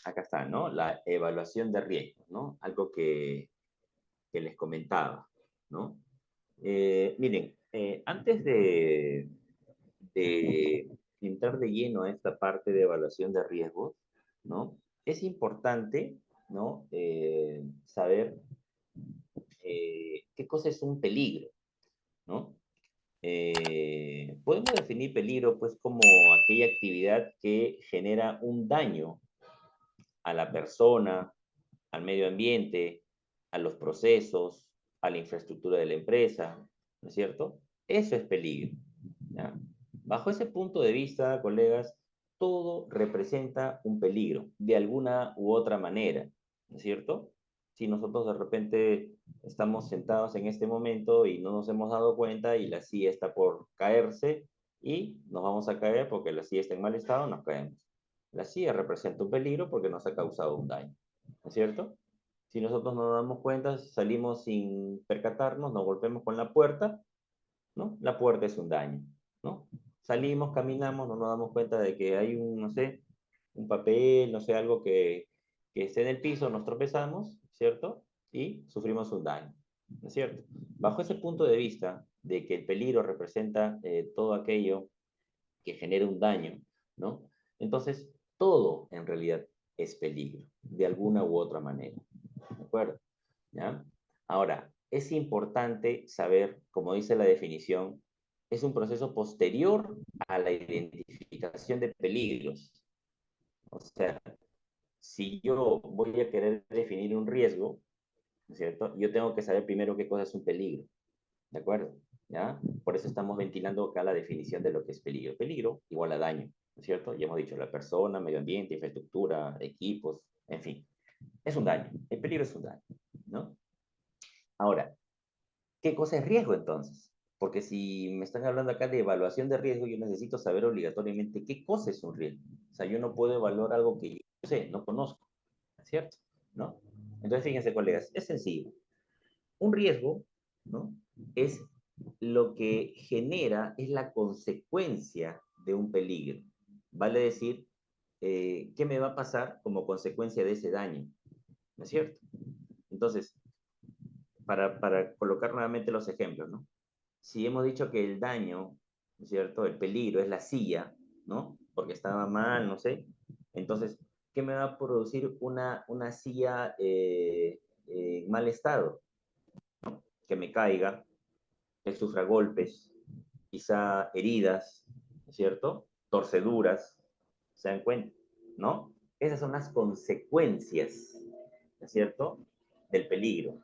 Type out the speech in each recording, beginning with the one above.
acá está, ¿no? La evaluación de riesgos, ¿no? Algo que les comentaba, ¿no? Miren, antes de entrar de lleno a esta parte de evaluación de riesgos, ¿no? Es importante, ¿no? Saber qué cosa es un peligro, ¿no? Podemos definir peligro, pues, como aquella actividad que genera un daño a la persona, al medio ambiente, a los procesos, a la infraestructura de la empresa, ¿no es cierto? Eso es peligro, ¿ya? Bajo ese punto de vista, colegas, todo representa un peligro, de alguna u otra manera, ¿no es cierto? Si nosotros de repente estamos sentados en este momento y no nos hemos dado cuenta y la silla está por caerse y nos vamos a caer porque la silla está en mal estado, nos caemos. La silla representa un peligro porque nos ha causado un daño, ¿no es cierto? Si nosotros no nos damos cuenta, salimos sin percatarnos, nos golpeamos con la puerta, ¿no? La puerta es un daño, ¿no? Salimos, caminamos, no nos damos cuenta de que hay un, no sé, un papel, no sé, algo que esté en el piso, nos tropezamos, ¿cierto? Y sufrimos un daño, ¿no es cierto? Bajo ese punto de vista de que el peligro representa todo aquello que genera un daño, ¿no? Entonces, todo en realidad es peligro, de alguna u otra manera, ¿de acuerdo? ¿Ya? Ahora, es importante saber, como dice la definición, es un proceso posterior a la identificación de peligros. O sea, si yo voy a querer definir un riesgo, ¿no es cierto? Yo tengo que saber primero qué cosa es un peligro, ¿de acuerdo? ¿Ya? Por eso estamos ventilando acá la definición de lo que es peligro. Peligro igual a daño, ¿no es cierto? Ya hemos dicho, la persona, medio ambiente, infraestructura, equipos, en fin. Es un daño. El peligro es un daño, ¿no? Ahora, ¿qué cosa es riesgo entonces? Porque si me están hablando acá de evaluación de riesgo, yo necesito saber obligatoriamente qué cosa es un riesgo. O sea, yo no puedo evaluar algo que yo sé, no conozco, ¿es cierto? ¿No? Entonces, fíjense, colegas, es sencillo. Un riesgo, ¿no? Es lo que genera, es la consecuencia de un peligro. Vale decir, ¿qué me va a pasar como consecuencia de ese daño? ¿No es cierto? Entonces, para colocar nuevamente los ejemplos, ¿no? Si hemos dicho que el daño, ¿no es cierto? El peligro es la silla, ¿no? Porque estaba mal, no sé. Entonces, ¿qué me va a producir una silla en mal estado? Que me caiga, que sufra golpes, quizá heridas, ¿no es cierto? Torceduras, ¿se dan cuenta? ¿No? Esas son las consecuencias, ¿no es cierto? Del peligro.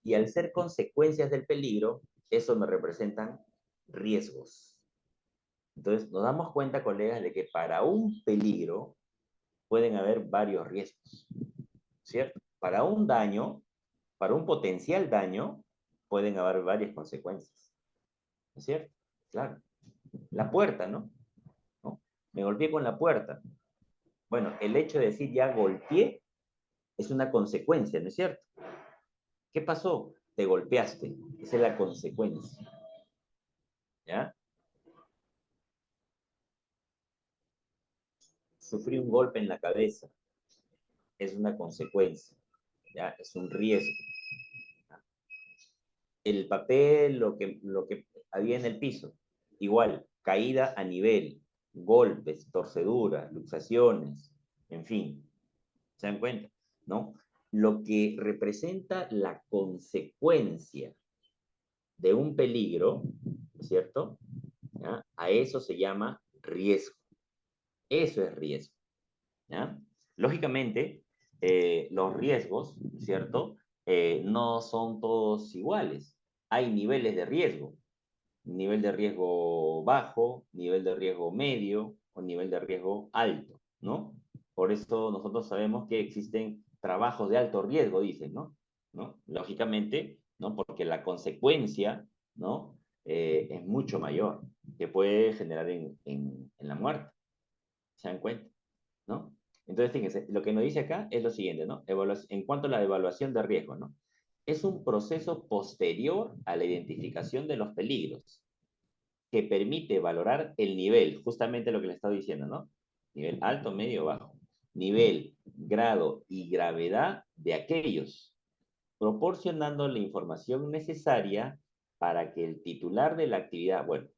Y al ser consecuencias del peligro, eso me representan riesgos. Entonces, nos damos cuenta, colegas, de que para un peligro pueden haber varios riesgos, ¿cierto? Para un daño, para un potencial daño, pueden haber varias consecuencias, ¿no es cierto? Claro. La puerta, ¿no? ¿No? Me golpeé con la puerta. Bueno, el hecho de decir ya golpeé es una consecuencia, ¿no es cierto? ¿Qué pasó? Te golpeaste. Esa es la consecuencia, ¿ya? Sufrí un golpe en la cabeza. Es una consecuencia, ¿ya? Es un riesgo. El papel, lo que había en el piso, igual, caída a nivel, golpes, torceduras, luxaciones, en fin, ¿se dan cuenta? ¿No? Lo que representa la consecuencia de un peligro, ¿cierto? ¿Ya? A eso se llama riesgo. Eso es riesgo. ¿Ya? Lógicamente, los riesgos, ¿cierto? No son todos iguales. Hay niveles de riesgo. Nivel de riesgo bajo, nivel de riesgo medio o nivel de riesgo alto, ¿no? Por eso nosotros sabemos que existen trabajos de alto riesgo, dicen, ¿no? ¿No? Lógicamente, ¿no? Porque la consecuencia, ¿no? Es mucho mayor, que puede generar en la muerte. ¿Se dan cuenta? ¿No? Entonces, fíjense, lo que nos dice acá es lo siguiente, ¿no? En cuanto a la evaluación de riesgo, ¿no? es un proceso posterior a la identificación de los peligros, que permite valorar el nivel, justamente lo que le estaba diciendo, ¿no? Nivel alto, medio, bajo. Nivel, grado y gravedad de aquellos, proporcionando la información necesaria para que el titular de la actividad, bueno,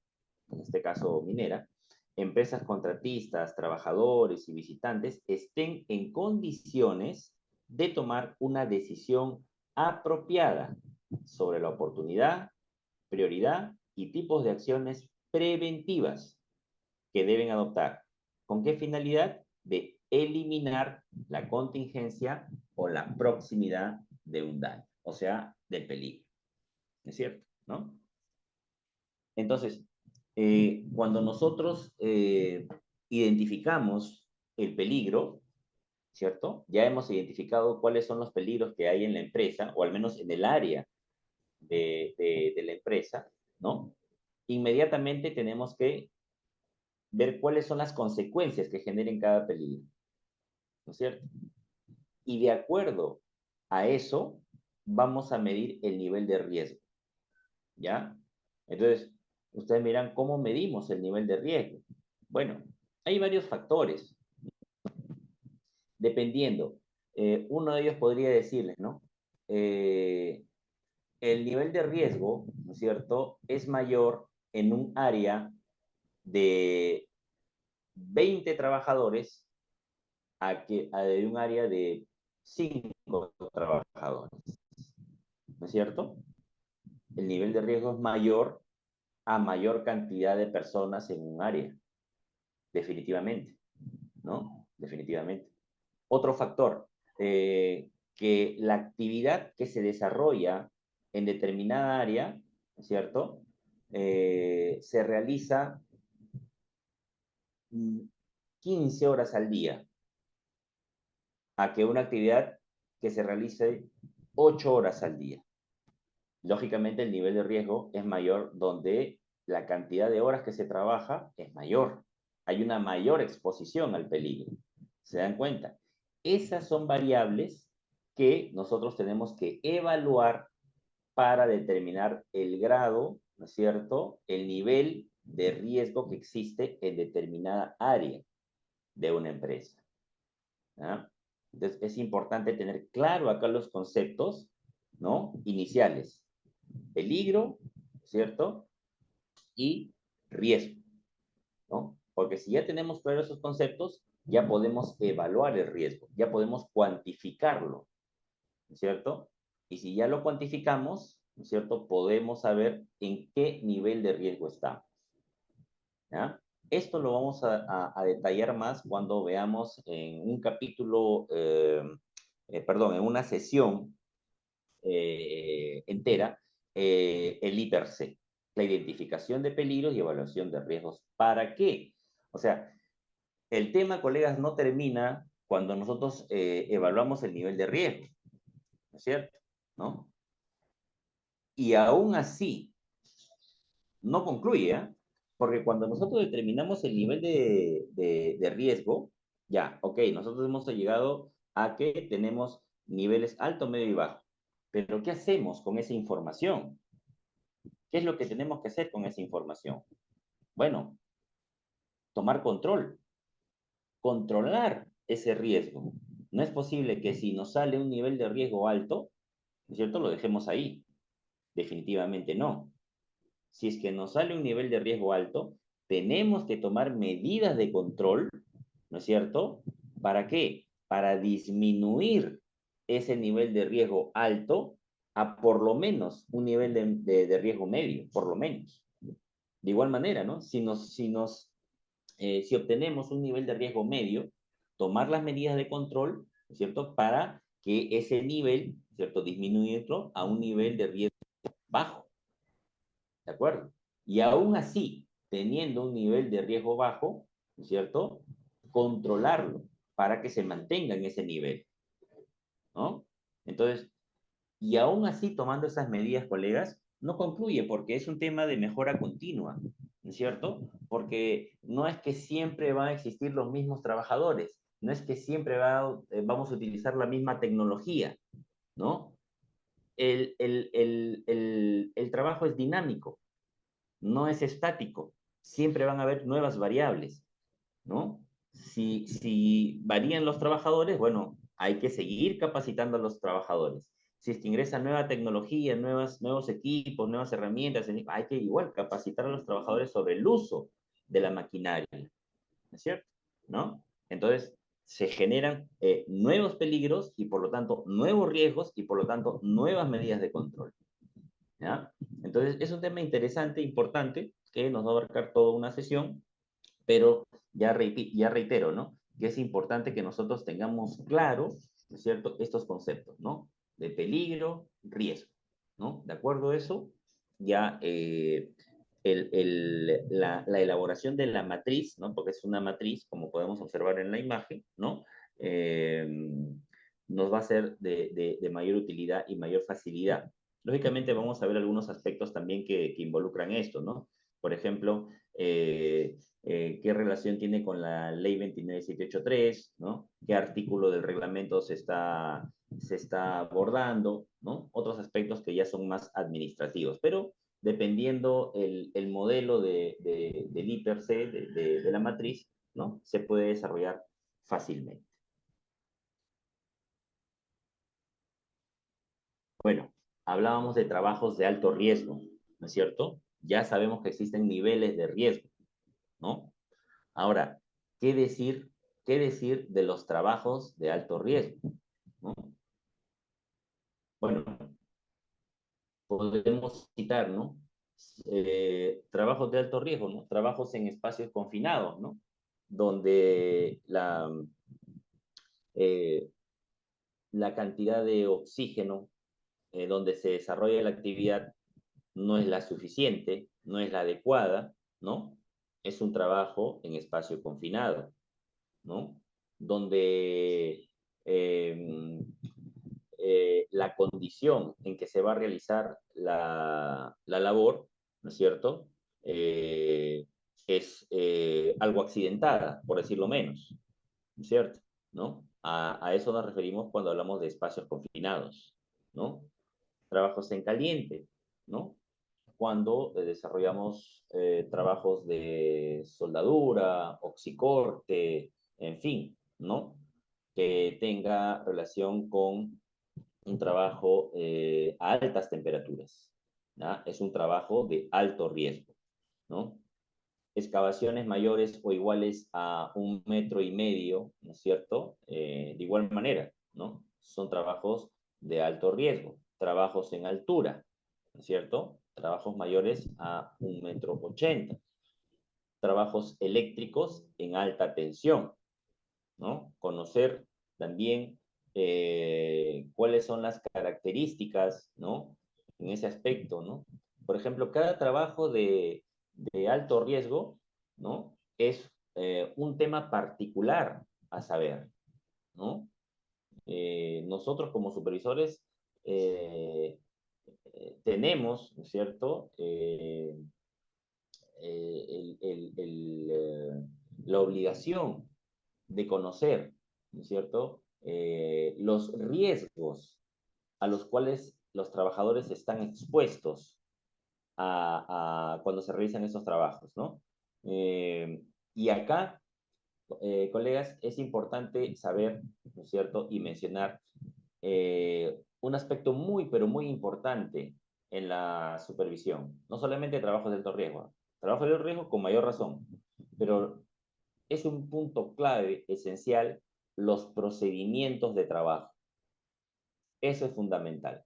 en este caso minera, empresas contratistas, trabajadores y visitantes estén en condiciones de tomar una decisión apropiada sobre la oportunidad, prioridad y tipos de acciones preventivas que deben adoptar. ¿Con qué finalidad? De eliminar la contingencia o la proximidad de un daño, o sea, del peligro. ¿Es cierto? ¿No? Entonces, cuando nosotros identificamos el peligro, ¿cierto? Ya hemos identificado cuáles son los peligros que hay en la empresa, o al menos en el área de la empresa, ¿no? Inmediatamente tenemos que ver cuáles son las consecuencias que generen cada peligro, ¿no es cierto? Y de acuerdo a eso, vamos a medir el nivel de riesgo, ¿ya? Entonces, ustedes miran cómo medimos el nivel de riesgo. Bueno, hay varios factores, dependiendo. Uno de ellos podría decirles, ¿no? El nivel de riesgo, ¿no es cierto?, es mayor en un área de 20 trabajadores a de un área de 5 trabajadores, ¿no es cierto? El nivel de riesgo es mayor a mayor cantidad de personas en un área, definitivamente, ¿no? Definitivamente. Otro factor, que la actividad que se desarrolla en determinada área, ¿no es cierto? Se realiza 15 horas al día, a que una actividad que se realice 8 horas al día. Lógicamente el nivel de riesgo es mayor donde la cantidad de horas que se trabaja es mayor. Hay una mayor exposición al peligro. ¿Se dan cuenta? Esas son variables que nosotros tenemos que evaluar para determinar el grado, ¿no es cierto?, el nivel de riesgo que existe en determinada área de una empresa. ¿Ah? Entonces, es importante tener claro acá los conceptos, ¿no?, iniciales. Peligro, ¿cierto? Y riesgo, ¿no? Porque si ya tenemos claros esos conceptos, ya podemos evaluar el riesgo, ya podemos cuantificarlo, ¿cierto? Y si ya lo cuantificamos, ¿cierto?, podemos saber en qué nivel de riesgo estamos, ¿ya? Esto lo vamos a detallar más cuando veamos en un capítulo, perdón, en una sesión entera, el IPER-C, la identificación de peligros y evaluación de riesgos. ¿Para qué? O sea, el tema, colegas, no termina cuando nosotros evaluamos el nivel de riesgo, ¿no es cierto? ¿No? Y aún así, no concluye, ¿eh? Porque cuando nosotros determinamos el nivel de riesgo, ya, ok, nosotros hemos llegado a que tenemos niveles alto, medio y bajo. Pero ¿qué hacemos con esa información? ¿Qué es lo que tenemos que hacer con esa información? Bueno, tomar control, controlar ese riesgo. No es posible que si nos sale un nivel de riesgo alto, ¿no es cierto?, lo dejemos ahí. Definitivamente no. Si es que nos sale un nivel de riesgo alto, tenemos que tomar medidas de control, ¿no es cierto? ¿Para qué? Para disminuir ese nivel de riesgo alto a por lo menos un nivel de riesgo medio, por lo menos. De igual manera, ¿no? Si obtenemos un nivel de riesgo medio, tomar las medidas de control, ¿no es cierto?, para que ese nivel, ¿cierto?, disminuirlo a un nivel de riesgo bajo, ¿de acuerdo? Y aún así, teniendo un nivel de riesgo bajo, ¿no es cierto?, controlarlo para que se mantenga en ese nivel, ¿no? Entonces, y aún así, tomando esas medidas, colegas, no concluye porque es un tema de mejora continua, ¿no es cierto? Porque no es que siempre van a existir los mismos trabajadores, no es que siempre vamos a utilizar la misma tecnología, ¿no? el trabajo es dinámico, no es estático. Siempre van a haber nuevas variables, ¿no? Si varían los trabajadores, bueno, hay que seguir capacitando a los trabajadores. Si es que ingresa nueva tecnología, nuevos equipos, nuevas herramientas, hay que igual capacitar a los trabajadores sobre el uso de la maquinaria, ¿no es cierto? ¿No? Entonces, se generan nuevos peligros y por lo tanto nuevos riesgos y por lo tanto nuevas medidas de control. ¿Ya? Entonces, es un tema interesante, importante, que nos va a abarcar toda una sesión, pero ya reitero, ¿no? Que es importante que nosotros tengamos claro, ¿no es cierto?, estos conceptos, ¿no? De peligro, riesgo, ¿no? De acuerdo a eso, ya la elaboración de la matriz, ¿no? Porque es una matriz, como podemos observar en la imagen, ¿no? Eh, nos va a ser de mayor utilidad y mayor facilidad. Lógicamente vamos a ver algunos aspectos también que involucran esto, ¿no? Por ejemplo, qué relación tiene con la ley 29783, ¿no? Qué artículo del reglamento se está abordando, ¿no? Otros aspectos que ya son más administrativos, pero dependiendo el modelo del I per se, de la matriz, ¿no? Se puede desarrollar fácilmente. Bueno, hablábamos de trabajos de alto riesgo, ¿no es cierto? Ya sabemos que existen niveles de riesgo, ¿no? Ahora, ¿qué decir de los trabajos de alto riesgo? ¿No? Bueno, podemos citar, ¿no? Trabajos de alto riesgo, ¿no? Trabajos en espacios confinados, ¿no? Donde eh, la cantidad de oxígeno donde se desarrolla la actividad no es la suficiente, no es la adecuada, ¿no? Es un trabajo en espacio confinado, ¿no? Donde la condición en que se va a realizar la labor, ¿no es cierto? Es algo accidentada, por decirlo menos, ¿no es cierto? ¿No? A eso nos referimos cuando hablamos de espacios confinados, ¿no? Trabajos en caliente, ¿no? Cuando desarrollamos trabajos de soldadura, oxicorte, en fin, ¿no? Que tenga relación con un trabajo a altas temperaturas, ¿no? Es un trabajo de alto riesgo, ¿no? Excavaciones mayores o iguales a 1,5 metros, ¿no es cierto? De igual manera, ¿no? Son trabajos de alto riesgo, trabajos en altura, ¿no es cierto? Trabajos mayores a 1,80 m, trabajos eléctricos en alta tensión, ¿no? Conocer también cuáles son las características, ¿no? En ese aspecto, ¿no? Por ejemplo, cada trabajo de alto riesgo, ¿no? Es un tema particular a saber, ¿no? Nosotros como supervisores tenemos, ¿no es cierto? La obligación de conocer, ¿no es cierto? Los riesgos a los cuales los trabajadores están expuestos cuando se realizan esos trabajos, ¿no? Y acá, colegas, es importante saber, ¿no es cierto? Y mencionar un aspecto muy, pero muy importante en la supervisión. No solamente trabajos de alto riesgo, trabajo de alto riesgo con mayor razón, pero es un punto clave, esencial, los procedimientos de trabajo. Eso es fundamental.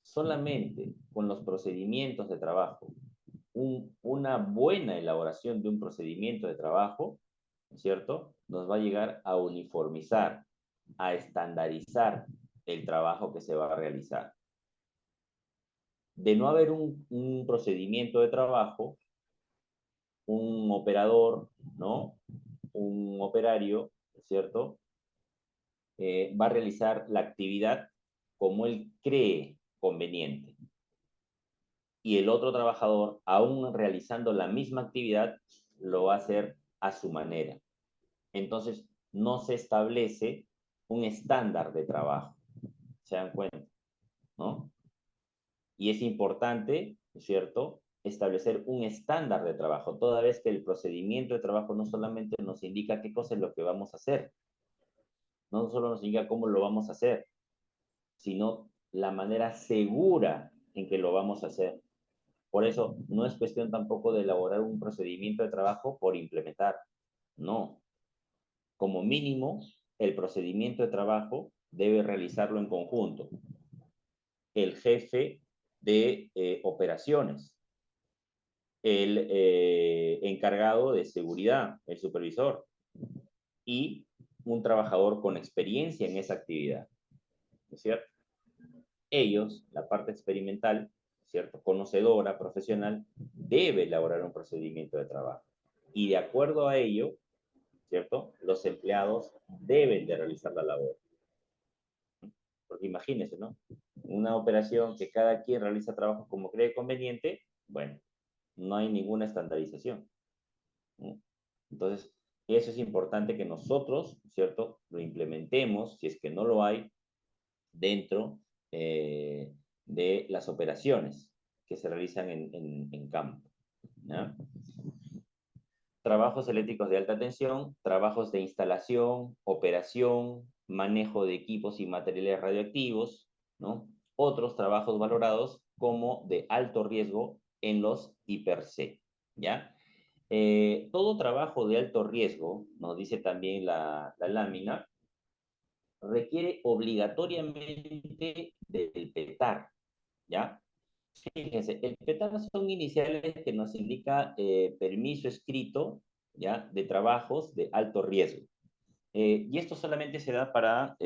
Solamente con los procedimientos de trabajo, una buena elaboración de un procedimiento de trabajo, ¿no es cierto?, nos va a llegar a uniformizar, a estandarizar el trabajo que se va a realizar. De no haber un procedimiento de trabajo, un operador, ¿no? Un operario, ¿cierto? Va a realizar la actividad como él cree conveniente. Y el otro trabajador, aún realizando la misma actividad, lo va a hacer a su manera. Entonces, no se establece un estándar de trabajo. ¿Se dan cuenta? ¿no? Y es importante, ¿no es cierto?, establecer un estándar de trabajo, toda vez que el procedimiento de trabajo no solamente nos indica qué cosa es lo que vamos a hacer, no solo nos indica cómo lo vamos a hacer, sino la manera segura en que lo vamos a hacer. Por eso, no es cuestión tampoco de elaborar un procedimiento de trabajo por implementar. No. Como mínimo, el procedimiento de trabajo debe realizarlo en conjunto. El jefe de operaciones, el encargado de seguridad, el supervisor, y un trabajador con experiencia en esa actividad. ¿No es cierto? Ellos, la parte experimental, ¿cierto?, conocedora, profesional, debe elaborar un procedimiento de trabajo. Y de acuerdo a ello, ¿cierto?, los empleados deben de realizar la labor. Porque imagínense, ¿no? Una operación que cada quien realiza trabajo como cree conveniente, bueno, no hay ninguna estandarización, ¿no? Entonces, eso es importante que nosotros, ¿cierto?, lo implementemos, si es que no lo hay, dentro de las operaciones que se realizan en campo, ¿no? Trabajos eléctricos de alta tensión, trabajos de instalación, operación, manejo de equipos y materiales radioactivos, ¿no? Otros trabajos valorados como de alto riesgo en los hiper-C, ¿ya? Todo trabajo de alto riesgo, nos dice también la lámina, requiere obligatoriamente del PETAR, ¿ya? Fíjense, el PETAR son iniciales que nos indica permiso escrito, ¿ya?, de trabajos de alto riesgo. Y esto solamente se da para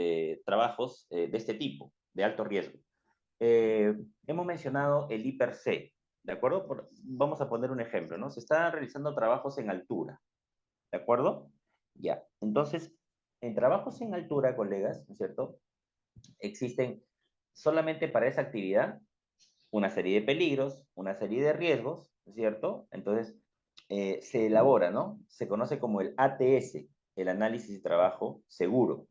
trabajos de este tipo, de alto riesgo. Hemos mencionado el hiper-C, ¿de acuerdo? Vamos a poner un ejemplo, ¿no? Se están realizando trabajos en altura, ¿de acuerdo? Ya, entonces, en trabajos en altura, colegas, ¿no es cierto?, existen solamente para esa actividad una serie de peligros, una serie de riesgos, ¿cierto? Entonces, se elabora, ¿no? Se conoce como el ATS, el análisis de trabajo seguro.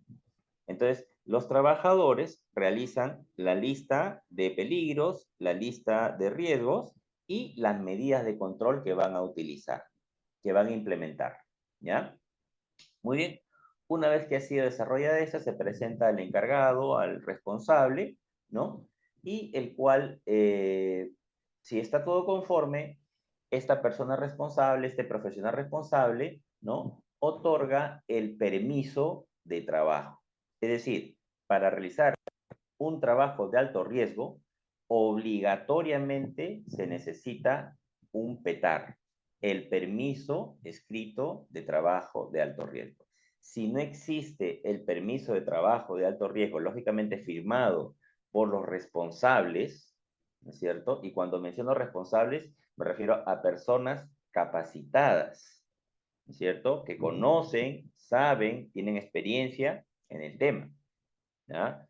Entonces, los trabajadores realizan la lista de peligros, la lista de riesgos y las medidas de control que van a utilizar, que van a implementar, ¿ya? Muy bien. Una vez que ha sido desarrollada esa, se presenta al encargado, al responsable, ¿no? Y el cual, si está todo conforme, esta persona responsable, este profesional responsable, ¿no?, otorga el permiso de trabajo. Es decir, para realizar un trabajo de alto riesgo, obligatoriamente se necesita un PETAR, el permiso escrito de trabajo de alto riesgo. Si no existe el permiso de trabajo de alto riesgo, lógicamente firmado por los responsables, ¿no es cierto? Y cuando menciono responsables, me refiero a personas capacitadas, ¿no es cierto?, que conocen, saben, tienen experiencia en el tema, ¿ya?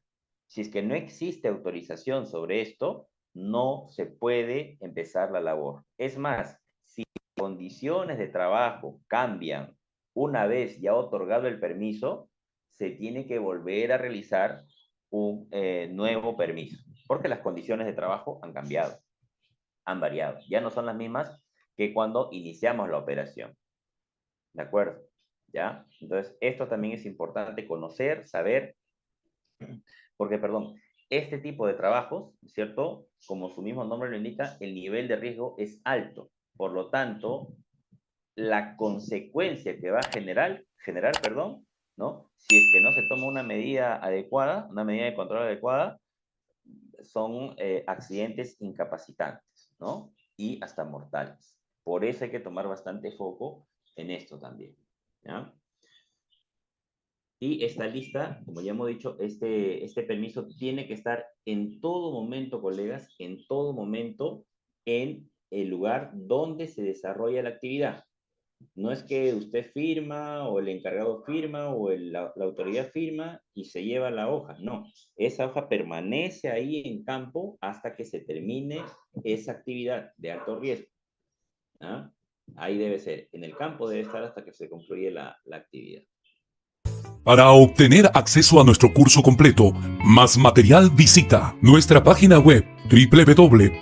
Si es que no existe autorización sobre esto, no se puede empezar la labor. Es más, si condiciones de trabajo cambian una vez ya otorgado el permiso, se tiene que volver a realizar un nuevo permiso, porque las condiciones de trabajo han cambiado, han variado. Ya no son las mismas que cuando iniciamos la operación. ¿De acuerdo? ¿Ya? Entonces, esto también es importante conocer, saber, porque, perdón, este tipo de trabajos, ¿cierto? Como su mismo nombre lo indica, el nivel de riesgo es alto. Por lo tanto, la consecuencia que va a generar, perdón, ¿no?, si es que no se toma una medida adecuada, una medida de control adecuada, son accidentes incapacitantes, ¿no? Y hasta mortales. Por eso hay que tomar bastante foco en esto también, ¿ya? Y esta lista, como ya hemos dicho, este permiso tiene que estar en todo momento, colegas, en todo momento en el lugar donde se desarrolla la actividad. No es que usted firma o el encargado firma o la autoridad firma y se lleva la hoja. No, esa hoja permanece ahí en campo hasta que se termine esa actividad de alto riesgo, ¿ah? Ahí debe ser. En el campo debe estar hasta que se concluye la actividad. Para obtener acceso a nuestro curso completo, más material, visita nuestra página web www.encap.edu.p.